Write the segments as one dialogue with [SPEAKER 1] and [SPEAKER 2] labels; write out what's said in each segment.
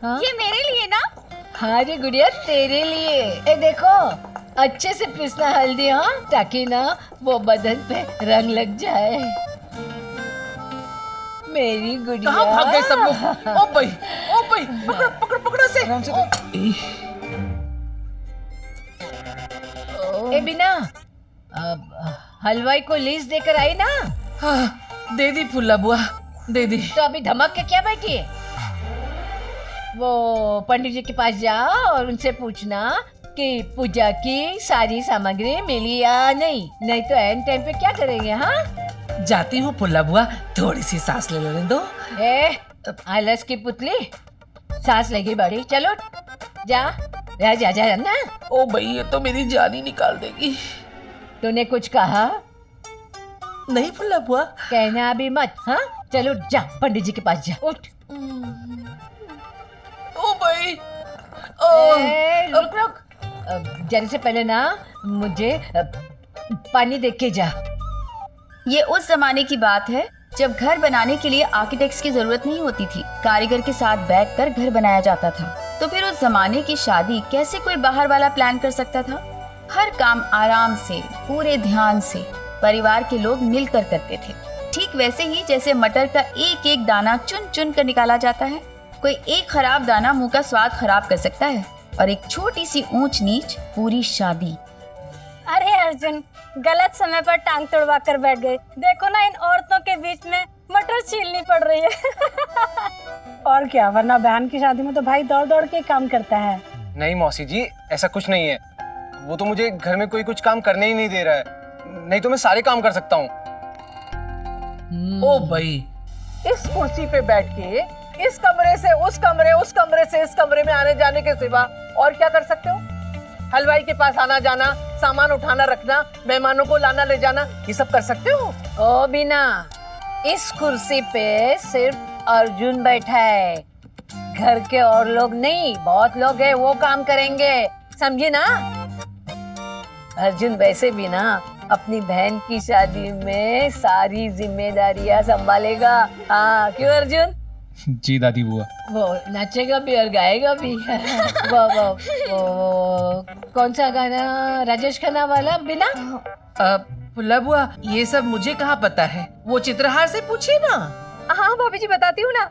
[SPEAKER 1] हाँ?
[SPEAKER 2] ये मेरे लिए ना?
[SPEAKER 1] हाँ रे गुड़िया, तेरे लिए। ए देखो, अच्छे से पिसना हल्दी, हाँ, ताकि ना वो बदन पे रंग लग जाए। मेरी गुड़िया।
[SPEAKER 3] कहाँ भाग गए सब लोग? ओ भाई, पकड़ो पकड़ो पकड़ो से।
[SPEAKER 4] आराम से
[SPEAKER 1] ए बिना, हलवाई को लीज देकर आई ना?
[SPEAKER 3] हाँ, दे दी फुल्ला बुआ, दे दी।
[SPEAKER 1] तो अभी धमक के क्या बैठी है? वो पंडित जी के पास जाओ और उनसे पूछना कि पूजा की सारी सामग्री मिली या नहीं, नहीं तो एंड टाइम पे क्या करेंगे? हाँ,
[SPEAKER 3] जाती हूँ फुल्ला बुआ, थोड़ी सी सांस ले लेने दो।
[SPEAKER 1] ए आलस की पुतली, सांस लगी बड़ी, चलो जा जा जा जा ना।
[SPEAKER 3] ओ भाई, ये तो मेरी जान ही निकाल देगी।
[SPEAKER 1] तूने कुछ कहा?
[SPEAKER 3] नहीं फुल्ला बुआ।
[SPEAKER 1] कहना अभी मत। हाँ, चलो जा, पंडित जी के पास जा, उठ।
[SPEAKER 3] ओ भाई,
[SPEAKER 1] रुक रुक, जाने से पहले ना मुझे पानी दे के जा।
[SPEAKER 2] ये उस जमाने की बात है जब घर बनाने के लिए आर्किटेक्ट्स की जरूरत नहीं होती थी, कारीगर के साथ बैठकर घर बनाया जाता था। तो फिर उस जमाने की शादी कैसे कोई बाहर वाला प्लान कर सकता था? हर काम आराम से, पूरे ध्यान से परिवार के लोग मिलकर करते थे। ठीक वैसे ही जैसे मटर का एक एक दाना चुन चुन कर निकाला जाता है। कोई एक खराब दाना मुंह का स्वाद खराब कर सकता है, और एक छोटी सी ऊंच नीच पूरी शादी।
[SPEAKER 5] अरे अर्जुन, गलत समय पर टांग तुड़वा कर बैठ गए। देखो ना, इन औरतों के बीच में मटर छीलनी पड़ रही है।
[SPEAKER 6] और क्या, वरना बहन की शादी में तो भाई दौड़ दौड़ के काम करता है।
[SPEAKER 4] नहीं मौसी जी, ऐसा कुछ नहीं है। वो तो मुझे घर में कोई कुछ काम करने ही नहीं दे रहा है, नहीं तो मैं सारे काम कर सकता हूँ।
[SPEAKER 3] ओ भाई, इस कुर्सी पे बैठ के इस कमरे से उस कमरे, उस कमरे से इस कमरे में आने जाने के सिवा और क्या कर सकते हो? हलवाई के पास आना जाना, सामान उठाना रखना, मेहमानों को लाना ले जाना, ये सब कर सकते हो?
[SPEAKER 1] ओ बिना, इस कुर्सी पे सिर्फ अर्जुन बैठा है, घर के और लोग नहीं। बहुत लोग हैं, वो काम करेंगे, समझे ना? अर्जुन वैसे भी ना अपनी बहन की शादी में सारी जिम्मेदारियां संभालेगा। हाँ, क्यों अर्जुन?
[SPEAKER 4] जी दादी बुआ।
[SPEAKER 1] वो नाचेगा भी और गाएगा भी। वो कौन सा गाना, राजेश खन्ना वाला बिना?
[SPEAKER 3] फुल्ला बुआ, ये सब मुझे कहाँ पता है, वो चित्रहार से पूछिए ना।
[SPEAKER 5] हाँ भाभी जी, बताती हूँ ना।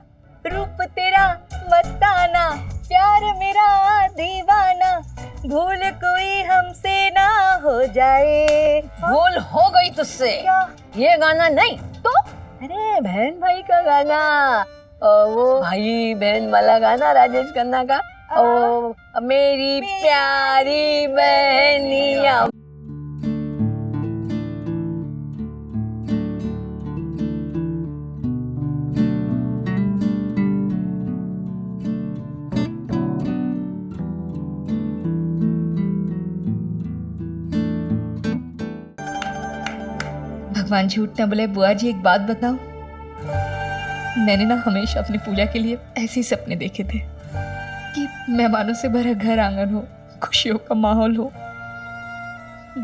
[SPEAKER 5] रूप तेरा मस्ताना, प्यार मेरा दीवाना, भूल कोई हमसे ना हो जाए।
[SPEAKER 1] भूल हो गई तुझसे।
[SPEAKER 5] क्या?
[SPEAKER 1] ये गाना नहीं तो? अरे बहन भाई का गाना, वो भाई बहन वाला गाना राजेश खन्ना का। ओ मेरी प्यारी बहनिया।
[SPEAKER 7] भगवान झूठ न बोले। बुआ जी, एक बात बताओ, मैंने ना हमेशा अपनी पूजा के लिए ऐसे ही सपने देखे थे कि मेहमानों से भरा घर आंगन हो, खुशियों का माहौल हो।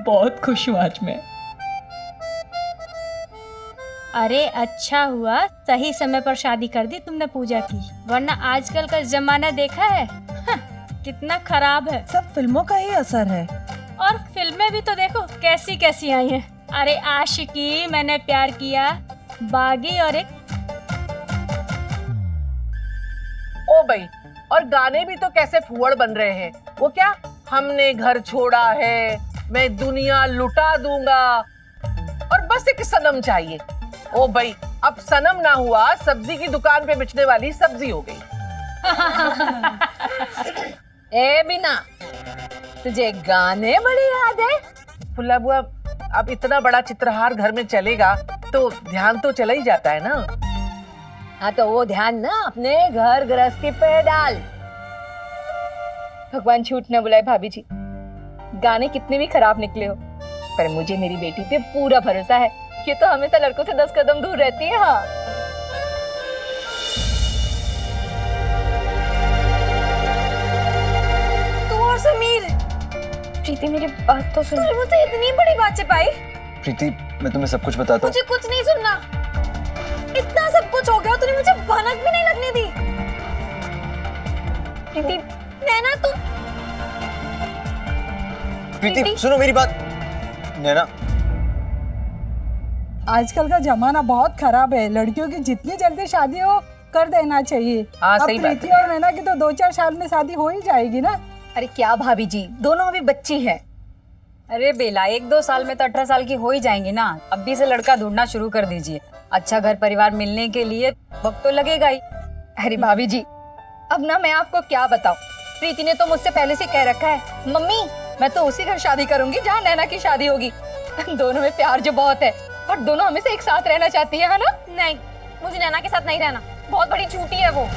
[SPEAKER 7] बहुत खुश हूँ आज मैं।
[SPEAKER 5] अरे अच्छा हुआ सही समय पर शादी कर दी तुमने पूजा की, वरना आजकल का जमाना देखा है, कितना खराब है।
[SPEAKER 6] सब फिल्मों का ही असर है।
[SPEAKER 5] और फिल्में भी तो देखो कैसी कैसी आई हैं। अरे आशिकी, मैंने प्यार किया, बागी, और एक
[SPEAKER 3] ओ भाई, और गाने भी तो कैसे फुहड़ बन रहे हैं। वो क्या, हमने घर छोड़ा है, मैं दुनिया लुटा दूंगा, और बस एक सनम चाहिए। ओ भाई, अब सनम ना हुआ, सब्जी की दुकान पे बेचने वाली सब्जी हो गई।
[SPEAKER 1] ए बिना, तुझे गाने बड़ी याद है?
[SPEAKER 3] फुल्ला बुआ, अब इतना बड़ा चित्रहार घर में चलेगा तो ध्यान तो चला ही जाता है ना।
[SPEAKER 1] हाँ, तो वो ध्यान ना अपने घर गृहस्थी पे डाल।
[SPEAKER 7] भगवान झूठ न बुलाए भाभी जी, गाने कितने भी खराब निकले हो, पर मुझे मेरी बेटी पे पूरा भरोसा है। ये तो हमेशा लड़कों से 10 कदम दूर रहती है। हाँ,
[SPEAKER 5] तू और समीर।
[SPEAKER 7] प्रीति मेरी बात तो सुन।
[SPEAKER 5] तूने मुझसे इतनी बड़ी बात छिपाई?
[SPEAKER 4] प्रीति, मैं तुम्हें सब कुछ बताता हूँ।
[SPEAKER 5] मुझे कुछ नहीं सुनना। इतना सब कुछ हो गया, तूने मुझे भनक भी नहीं लगने दी। प्रीति, नैना तू
[SPEAKER 4] प्रीति सुनो मेरी बात। नैना
[SPEAKER 6] आजकल का जमाना बहुत खराब है, लड़कियों की जितनी जल्दी शादी हो कर देना चाहिए।
[SPEAKER 3] हाँ,
[SPEAKER 6] अब
[SPEAKER 3] सही बात
[SPEAKER 6] प्रीति और नैना की तो 2-4 साल में शादी हो ही जाएगी ना।
[SPEAKER 5] अरे क्या भाभी जी, दोनों अभी बच्ची है।
[SPEAKER 8] अरे बेला 1-2 साल में तो 18 साल की हो ही जाएंगी ना। अभी से लड़का ढूंढना शुरू कर दीजिए। अच्छा घर परिवार मिलने के लिए वक्त तो लगेगा ही।
[SPEAKER 5] अरे भाभी जी, अब ना मैं आपको क्या बताऊं, प्रीति ने तो मुझसे पहले से कह रखा है, मम्मी मैं तो उसी घर शादी करूंगी जहाँ नैना की शादी होगी। दोनों में प्यार जो बहुत है और दोनों हमेशा एक साथ रहना चाहती है ना। नहीं, मुझे नैना के साथ नहीं रहना, बहुत बड़ी झूठी है वो।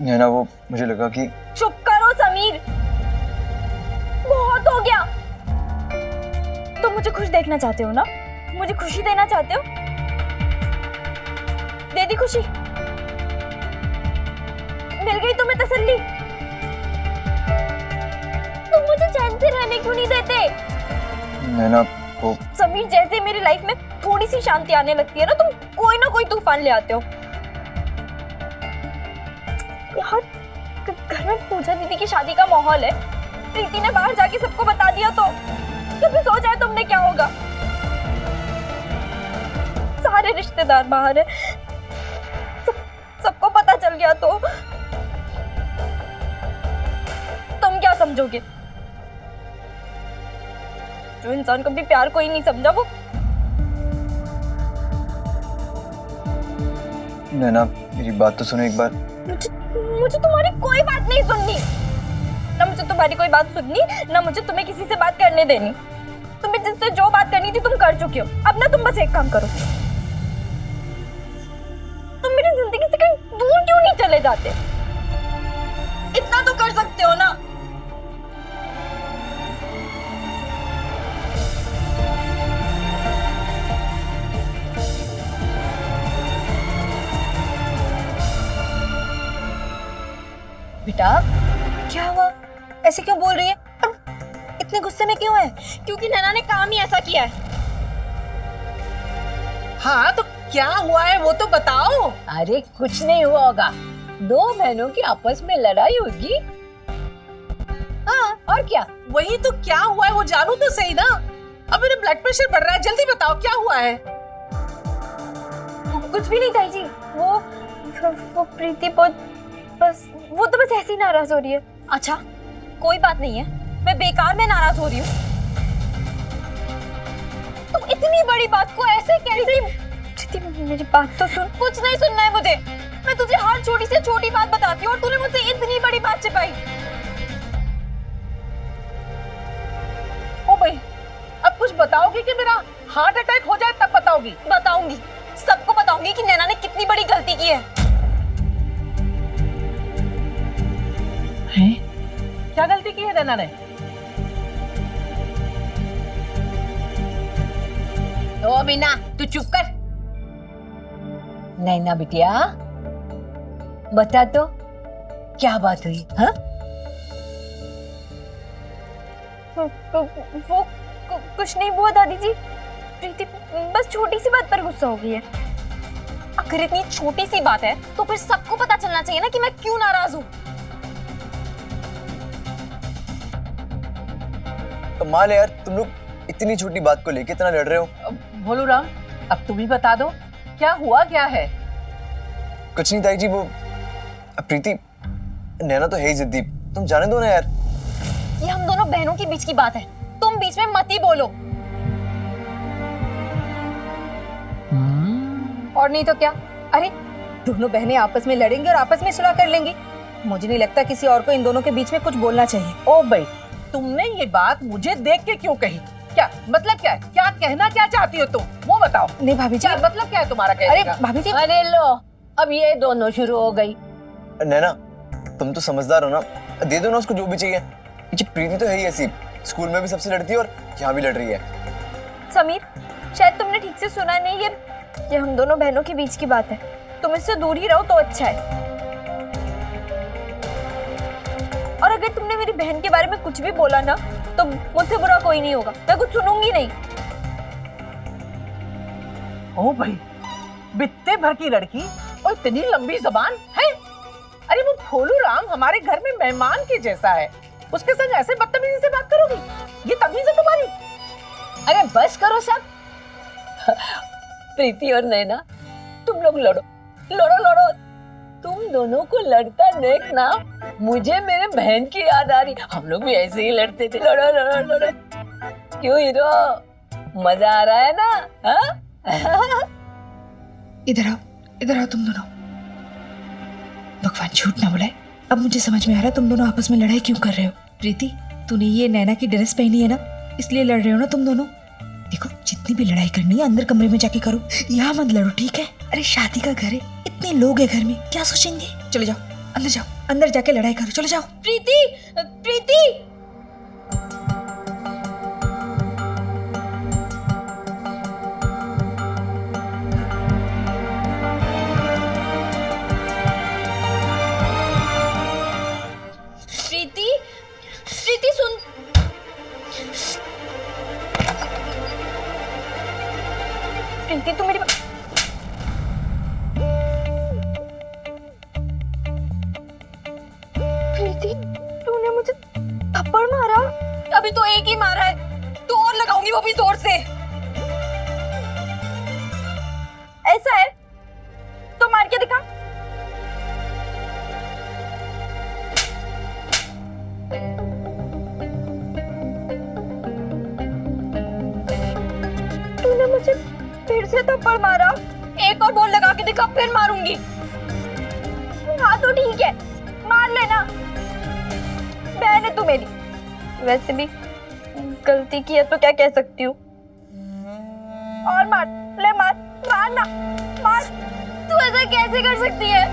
[SPEAKER 4] नैना वो मुझे लगा कि
[SPEAKER 5] चुप करो समीर, बहुत हो गया। तुम मुझे खुश देखना चाहते हो ना, मुझे खुशी देना चाहते हो, दे दी खुशी, मिल गई तुम्हें तसल्ली। तुम मुझे चैन से रहने क्यों नहीं देते?
[SPEAKER 4] नैना वो
[SPEAKER 5] समीर, जैसे मेरी लाइफ में थोड़ी सी शांति आने लगती है ना, तुम कोई ना कोई तूफान ले आते हो। यार घर में पूजा दीदी की शादी का माहौल है, प्रीति ने बाहर जाके सबको बता दिया तो कभी सोचा है तुमने क्या होगा? सारे रिश्तेदार बाहर है, सबको पता चल गया तो तुम क्या समझोगे? जो इंसान कभी प्यार को ही नहीं समझा वो।
[SPEAKER 4] नैना मेरी बात तो सुनो एक बार।
[SPEAKER 5] मुझे तुम्हारी कोई बात नहीं सुननी, ना मुझे तुम्हारी कोई बात सुननी, ना मुझे तुम्हें किसी से बात करने देनी। तुम्हें जिससे जो बात करनी थी तुम कर चुके हो। अब ना तुम बस एक काम करो, तुम मेरी जिंदगी से कहीं दूर क्यों नहीं चले जाते? इतना तो कर सकते हो ना। बेटा क्या हुआ, ऐसे क्यों बोल रही है और इतने गुस्से में क्यों है? क्योंकि नैना ने काम ही ऐसा किया है।
[SPEAKER 3] हाँ तो क्या हुआ है वो तो बताओ।
[SPEAKER 1] अरे कुछ नहीं हुआ होगा, दो बहनों की आपस में लड़ाई होगी। हाँ और क्या?
[SPEAKER 3] वही तो क्या हुआ है वो जानू तो सही ना। अब मेरा ब्लड प्रेशर बढ़ रहा है, जल्दी बताओ क्या हुआ है।
[SPEAKER 5] कुछ भी नहीं ताई जी, वो प्रीति वो तो बस ऐसे ही नाराज हो रही है। अच्छा कोई बात नहीं है, मैं बेकार में नाराज हो रही हूँ। तुम इतनी बड़ी बात को ऐसे कैसे? प्रीति मेरी बात तो सुन। कुछ नहीं सुनना है मुझे, मैं तुझे हर छोटी से छोटी बात बताती हूँ और तूने मुझसे इतनी बड़ी बात छिपाई।
[SPEAKER 3] ओ भाई अब कुछ बताओगी कि मेरा हार्ट अटैक हो जाए तब बताओगी?
[SPEAKER 5] बताऊंगी, सबको बताऊंगी कि नैना ने कितनी बड़ी गलती की है।
[SPEAKER 3] क्या गलती की है नैना ने?
[SPEAKER 1] तो बिना तू चुप कर। नैना बिटिया बता तो क्या बात हुई? हाँ
[SPEAKER 5] वो कुछ नहीं हुआ दादी जी, प्रीति बस छोटी सी बात पर गुस्सा हो गई है। अगर इतनी छोटी सी बात है तो फिर सबको पता चलना चाहिए ना कि मैं क्यों नाराज हूँ।
[SPEAKER 9] कमाल है यार, तुम लोग इतनी छोटी बात को लेके इतना लड़ रहे हो।
[SPEAKER 3] भोलू राम अब तुम ही बता दो क्या हुआ क्या है?
[SPEAKER 9] कुछ नहीं ताई जी, वो प्रीति नैना तो है ही जिद्दी, तुम जाने दो ना यार।
[SPEAKER 5] ये हम दोनों बहनों के बीच की बात है, तुम बीच में मत ही बोलो। और नहीं तो क्या, अरे दोनों बहनें आपस में लड़ेंगी और आपस में सुलह कर लेंगी। मुझे नहीं लगता किसी और को इन दोनों के बीच में कुछ बोलना चाहिए।
[SPEAKER 3] ओ भाई तुमने ये बात मुझे देख के क्यों कही? क्या मतलब क्या है? क्या कहना क्या चाहती हो तुम वो बताओ।
[SPEAKER 5] नहीं भाभी जी,
[SPEAKER 3] क्या मतलब क्या है तुम्हारा कहने
[SPEAKER 5] अरे
[SPEAKER 3] का?
[SPEAKER 5] भाभी जी,
[SPEAKER 1] अरे लो अब ये दोनों शुरू हो गई।
[SPEAKER 9] नैना तुम तो समझदार हो ना, दे दो ना उसको जो भी चाहिए। ये प्रीति तो है ही ऐसी, स्कूल में भी सबसे लड़ती है और यहाँ भी लड़ रही है।
[SPEAKER 5] समीर शायद तुमने ठीक से सुना नहीं, ये हम दोनों बहनों के बीच की बात है, तुम इससे दूर ही रहो तो अच्छा है। और अगर तुमने मेरी बहन के बारे में कुछ भी बोला ना तो मुझसे बुरा कोई नहीं होगा, मैं कुछ सुनूंगी नहीं।
[SPEAKER 3] ओ भाई बित्ते भर की लड़की और इतनी लंबी जबान है। अरे वो भोलू राम हमारे घर में मेहमान के जैसा है, उसके संग ऐसे बदतमीजी से बात करोगी? ये तमीज है तुम्हारी?
[SPEAKER 1] अरे बस करो सब। प्रीति और नैना, तुम लोग लड़ो लड़ो लड़ो। तुम दोनों को लड़ता देखना मुझे मेरे बहन की याद आ रही। हम लोग भी ऐसे ही लड़ते थे। लड़ो लड़ो लड़ो। क्यों हीरो, मजा आ रहा है ना? हाँ?
[SPEAKER 7] इधर आओ तुम दोनों। भगवान झूठ ना बुलाए, अब मुझे समझ में आ रहा है तुम दोनों आपस में लड़ाई क्यों कर रहे हो। प्रीति, तूने ये नैना की ड्रेस पहनी है ना, इसलिए लड़ रहे हो ना तुम दोनों। देखो, जितनी भी लड़ाई करनी है अंदर कमरे में जाके करो, यहाँ मत लड़ो, ठीक है? अरे शादी का घर है, इतने लोग हैं घर में, क्या सोचेंगे? चलो जाओ, अंदर जाके लड़ाई करो, चलो जाओ।
[SPEAKER 5] प्रीति, प्रीति, प्रीति सुन। प्रीति तू मेरी प्रीति, तूने मुझे थप्पड़ मारा? अभी तो एक ही मारा है, तो और लगाऊंगी, वो भी जोर से। ऐसा है तो मार के दिखा। तूने मुझे फिर से थप्पड़ मारा, एक और बॉल लगा के दिखा, फिर मारूंगी। हाँ तो ठीक है, मार लेना, बहन है तू मेरी। वैसे भी गलती की है तो क्या कह सकती हूँ। और मार ले, मारना, मार। तू ऐसा कैसे कर सकती है?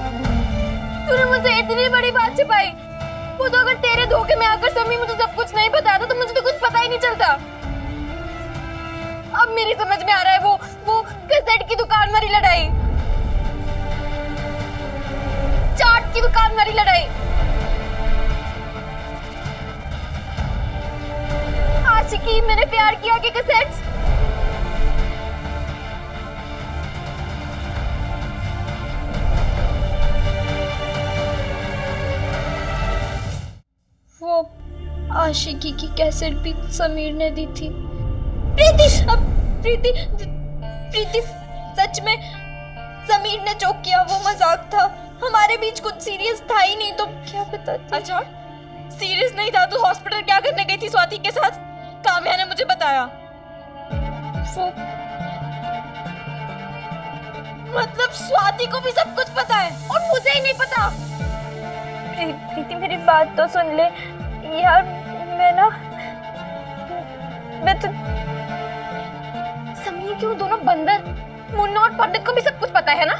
[SPEAKER 5] तूने मुझसे इतनी बड़ी बात छिपाई। वो तो अगर तेरे धोखे में आकर समी मुझे सब कुछ नहीं बताता तो मुझे तो कुछ पता ही नहीं चलता। अब मेरी समझ में आ रहा है वो कैसेट की दुकान वाली लड़ाई, चाट की दुकान वाली लड़ाई, आशिकी, मैंने प्यार किया के कैसेट्स। वो आशिकी की कैसेट भी समीर ने दी थी। प्रीति सच में समीर ने जो किया वो मजाक था, हमारे बीच कुछ सीरियस था ही नहीं, तो क्या बताती। अच्छा सीरियस नहीं था तो हॉस्पिटल क्या करने गई थी स्वाति के साथ? काम्या ने मुझे बताया। वो मतलब स्वाति को भी सब कुछ पता है और मुझे ही नहीं पता। प्रीति मेरी बात तो सुन ले यार, मैं तो समीर क्यों, दोनों बंदर, मुन्ना और पंडित को भी सब कुछ पता है ना?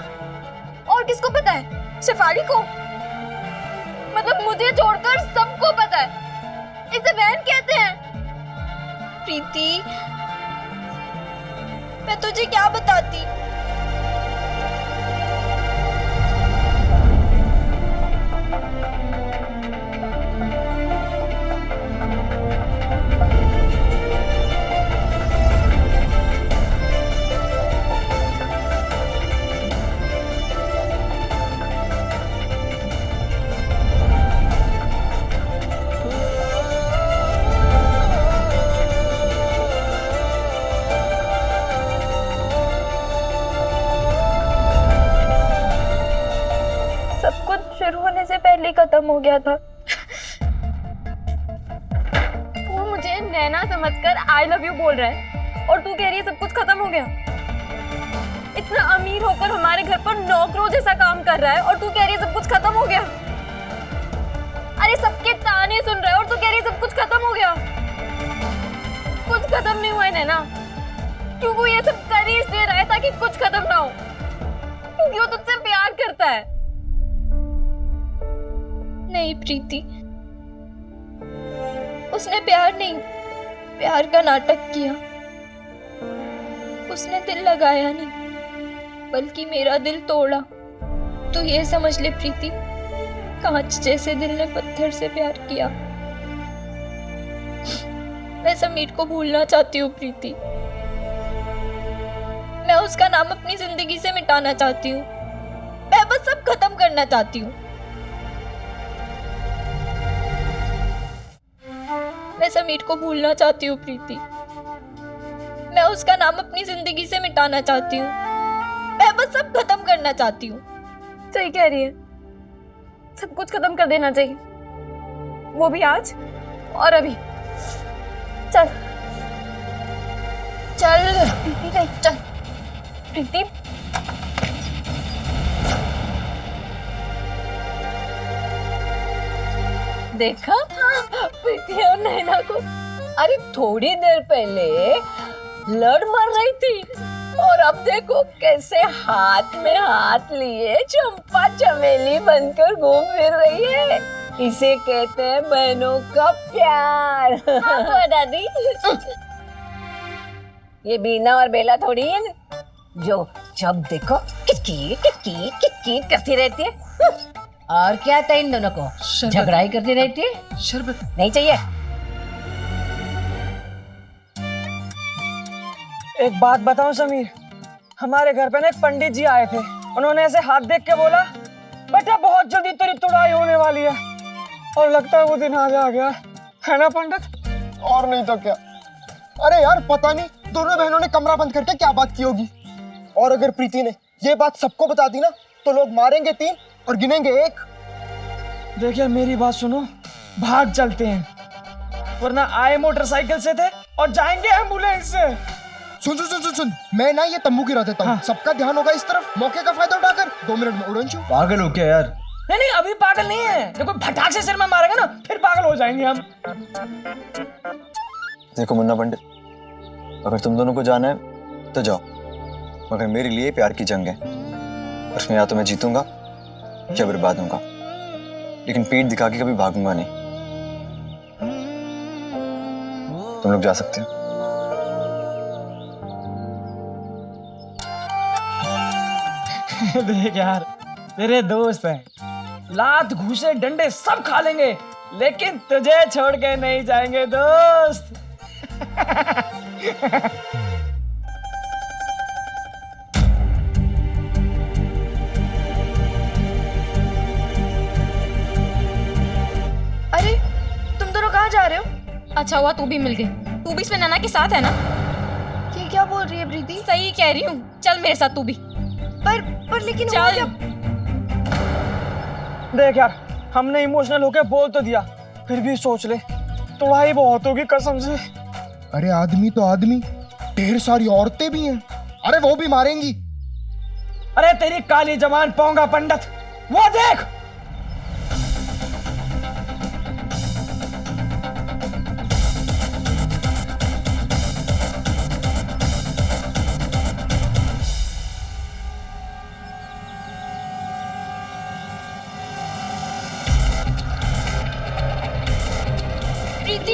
[SPEAKER 5] और किसको पता है? शेफाली को? मतलब मुझे छोड़कर सबको पता है। इसे बहन कहते हैं। प्रीति, मैं तुझे क्या बताती। शुरू होने से पहले खत्म हो गया था। वो मुझे नैना समझकर आई लव यू बोल रहा है और तू कह रही है सब कुछ खत्म हो गया। इतना अमीर होकर हमारे घर पर नौकरों जैसा काम कर रहा है और तू कह रही है सब कुछ खत्म हो गया। अरे सबके ताने सुन रहा है और तू कह रही है सब कुछ खत्म हो गया। कुछ खत्म नहीं हुआ है नैना, क्योंकि वो ये सब कर ही इसलिए रहा है ताकि कुछ खत्म ना हो, क्योंकि वो तुझसे प्यार करता है। नहीं प्रीति, उसने प्यार नहीं, प्यार का नाटक किया। उसने दिल लगाया नहीं, बल्कि मेरा दिल तोड़ा। तो ये समझ ले प्रीति, कांच जैसे दिल ने पत्थर से प्यार किया। मैं समीर को भूलना चाहती हूँ प्रीति। मैं उसका नाम अपनी जिंदगी से मिटाना चाहती हूँ। मैं
[SPEAKER 7] बस सब खत्म करना चाहती हूँ। मैं समीर को भूलना चाहती हूँ प्रीति। मैं उसका नाम अपनी जिंदगी से मिटाना चाहती हूँ। मैं बस सब खत्म करना चाहती हूँ।
[SPEAKER 5] सही कह रही है, सब कुछ खत्म कर देना चाहिए, वो भी आज और अभी। चल चल प्रीति, चल प्रीति।
[SPEAKER 1] देखा प्रीति और नैना को, अरे थोड़ी देर पहले लड़ मर रही थी और अब देखो कैसे हाथ में हाथ लिए चंपा चमेली बनकर घूम फिर रही है। इसे कहते हैं बहनों का प्यार। हाँ, दादी ये बीना और बेला थोड़ी है जो जब देखो किटकी किटकी किटकी करती रहती है। और क्या था इन दोनों को, झगड़ा ही करती रहती है।
[SPEAKER 4] शरबत
[SPEAKER 1] नहीं चाहिए।
[SPEAKER 10] एक बात बताऊं समीर, हमारे घर पे ना एक पंडित जी आए थे। उन्होंने ऐसे हाथ देख के बोला, बेटा बहुत जल्दी तेरी तुड़ाई होने वाली है। और लगता है वो दिन आज आ गया है ना पंडित?
[SPEAKER 9] और नहीं तो क्या। अरे यार पता नहीं दोनों बहनों ने कमरा बंद करके क्या बात की होगी। और अगर प्रीति ने ये बात सबको बता दी ना तो लोग मारेंगे 3 और गिनेंगे 1।
[SPEAKER 10] देखिए मेरी बात सुनो, भाग चलते हैं, वरना आए मोटरसाइकिल से थे और जाएंगे एम्बुलेंस से।
[SPEAKER 9] सुन सुन सुन सुन सुन, मैं ना ये तंबू गिरा देता हूँ।
[SPEAKER 10] हाँ।
[SPEAKER 9] सबका ध्यान होगा इस तरफ, मौके का फायदा उठाकर 2 मिनट में उड़न छू।
[SPEAKER 4] पागल हो क्या यार?
[SPEAKER 10] नहीं नहीं अभी पागल नहीं है, देखो भटाक से सिर में मारेगा ना फिर पागल हो जाएंगे हम।
[SPEAKER 9] देखो मुन्ना पंडित, अगर तुम दोनों को जाना है तो जाओ, मगर मेरे लिए प्यार की जंग है। उसमें या तो मैं जीतूंगा या बर्बाद होऊंगा, लेकिन पीठ दिखा के कभी भागूंगा नहीं। तुम लोग जा सकते हो।
[SPEAKER 10] देख यार तेरे दोस्त हैं, लात घूसे डंडे सब खा लेंगे, लेकिन तुझे छोड़ के नहीं जाएंगे दोस्त।
[SPEAKER 5] अरे तुम दोनों कहाँ जा रहे हो?
[SPEAKER 7] अच्छा हुआ तू भी मिल गई। तू भी इसमें नैना के साथ है ना?
[SPEAKER 5] ये क्या बोल रही है प्रीति?
[SPEAKER 7] सही कह रही हूँ, चल मेरे साथ तू भी।
[SPEAKER 5] पर लेकिन हुआ
[SPEAKER 7] चल।
[SPEAKER 5] क्या?
[SPEAKER 10] देख यार हमने इमोशनल होके बोल तो दिया, फिर भी सोच ले, तुड़ाई बहुत होगी कसम से।
[SPEAKER 9] अरे आदमी तो आदमी, ढेर सारी औरतें भी हैं। अरे वो भी मारेंगी।
[SPEAKER 10] अरे तेरी काली जवान पोंगा पंडित, वो देख।
[SPEAKER 5] प्रीति,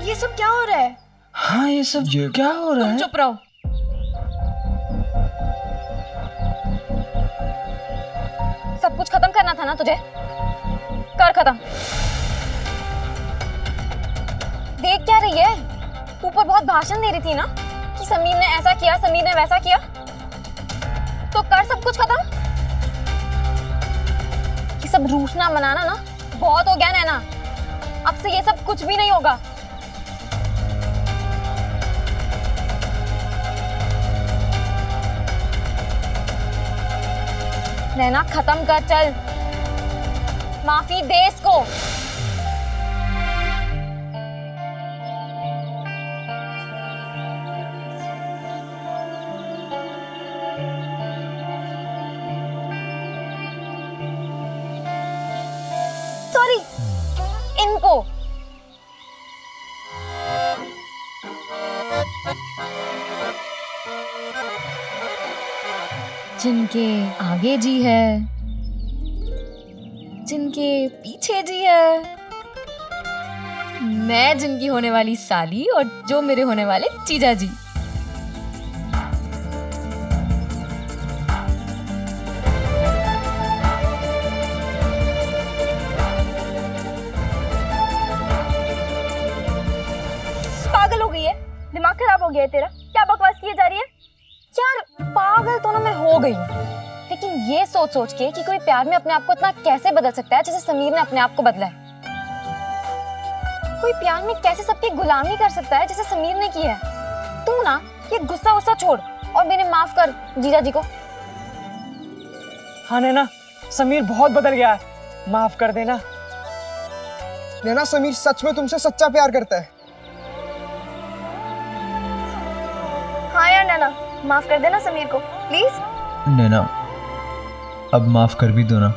[SPEAKER 5] ये सब क्या हो रहा है?
[SPEAKER 10] हाँ ये सब क्या हो रहा
[SPEAKER 7] तुम
[SPEAKER 10] है?
[SPEAKER 7] चुप रहो।
[SPEAKER 5] सब कुछ खत्म करना था ना तुझे, कर खत्म। देख क्या रही है? ऊपर बहुत भाषण दे रही थी ना कि समीर ने ऐसा किया, समीर ने वैसा किया, तो कर सब कुछ खत्म। ये सब रूठना मनाना ना बहुत हो गया नैना, अब से ये सब कुछ भी नहीं होगा। नैना खत्म कर, चल माफी दे इसको। सॉरी इनको।
[SPEAKER 7] जिनके आगे जी है, जिनके पीछे जी है, मैं जिनकी होने वाली साली और जो मेरे होने वाले जीजा जी।
[SPEAKER 5] पागल हो गई है, दिमाग खराब खराब हो गया है तेरा? क्या बकवास किए जा रही है? यार पागल तो ना मैं हो गई हूँ। लेकिन ये सोच सोच के कि कोई प्यार में अपने आप को इतना कैसे बदल सकता है जैसे समीर ने अपने आप को बदला है। कोई प्यार में कैसे सबकी गुलामी कर सकता है जैसे समीर ने की है। तू ना ये गुस्सा गुस्सा छोड़ और मेरे माफ कर जीजा जी को।
[SPEAKER 10] हाँ नैना, समीर बहुत बदल गया है, माफ कर देना।
[SPEAKER 4] नैना, समीर सच में तुमसे सच्चा प्यार करता है।
[SPEAKER 5] हाँ यार नैना, माफ कर देना समीर को प्लीज।
[SPEAKER 9] नैना, अब माफ कर भी दो ना।